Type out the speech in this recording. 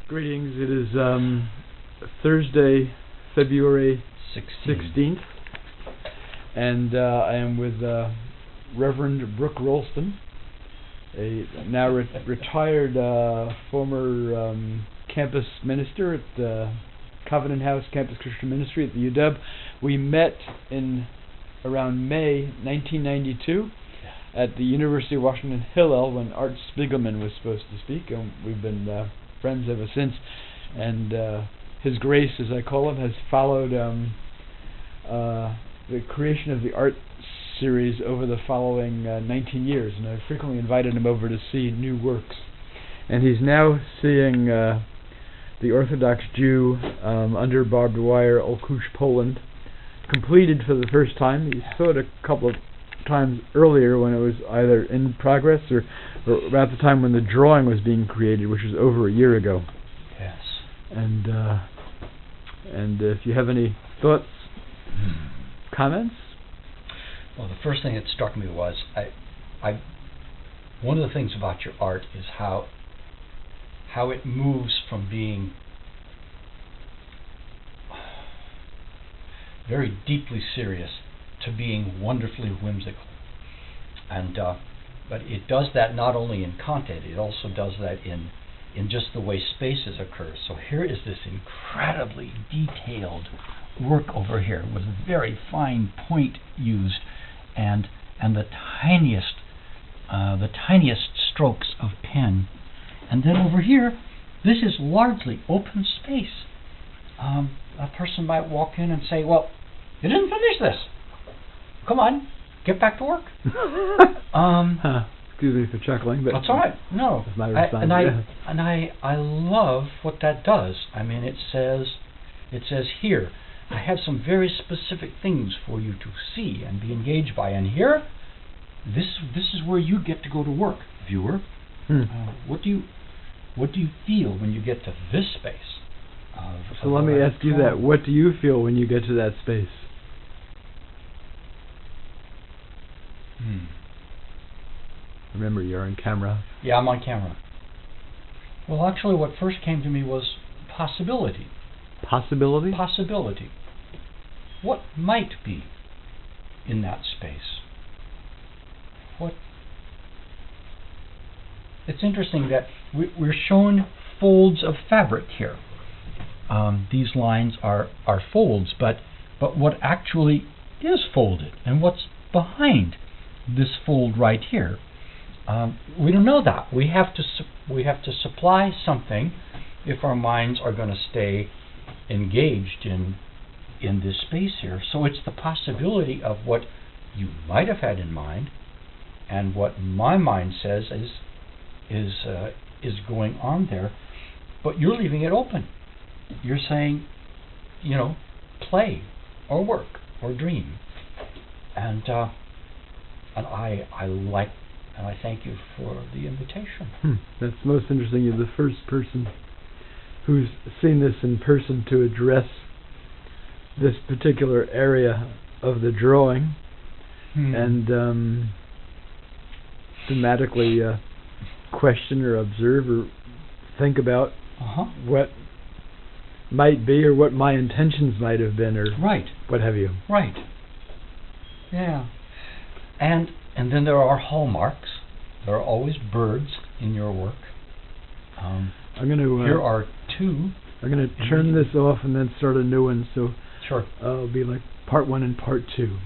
Greetings. It is Thursday, February 16th, and I am with Reverend Brooke Rolston, a now retired former campus minister at the Covenant House Campus Christian Ministry at the UW. We met in around May 1992 at the University of Washington Hillel when Art Spiegelman was supposed to speak, and we've been friends ever since. And his grace, as I call him, has followed the creation of the art series over the following 19 years, and I've frequently invited him over to see new works. And he's now seeing the Orthodox Jew under barbed wire, Olkusz, Poland, completed for the first time. He saw it a couple of times earlier when it was either in progress or about the time when the drawing was being created, which was over a year ago. Yes. And if you have any thoughts, comments? Well, the first thing that struck me was one of the things about your art is how it moves from being very deeply serious to being wonderfully whimsical. And but it does that not only in content, it also does that in just the way spaces occur. So here is this incredibly detailed work over here with very fine point used and the tiniest strokes of pen. And then over here, this is largely open space. A person might walk in and say, "Well, you didn't finish this. Come on, get back to work." Excuse me for chuckling, but that's all right. No, that's my response. I love what that does. I mean, it says here, I have some very specific things for you to see and be engaged by, and here, this is where you get to go to work, viewer. What do you feel when you get to this space? So let me ask you that. What do you feel when you get to that space? Remember, you're on camera. Yeah, I'm on camera. Well, actually, what first came to me was possibility. Possibility? Possibility. What might be in that space? It's interesting that we're shown folds of fabric here. These lines are folds, but what actually is folded and what's behind this fold right here, we don't know that. We have to supply something if our minds are going to stay engaged in this space here. So it's the possibility of what you might have had in mind and what my mind says is going on there, but you're leaving it open. You're saying, play or work or dream, and I like, and I thank you for the invitation. That's most interesting. You're the first person who's seen this in person to address this particular area of the drawing and thematically question or observe or think about what might be or what my intentions might have been or what have you. Right. Yeah. And then there are hallmarks. There are always birds in your work. Here are two. I'm going to turn this off and then start a new one. So sure. It'll be like part 1 and part 2.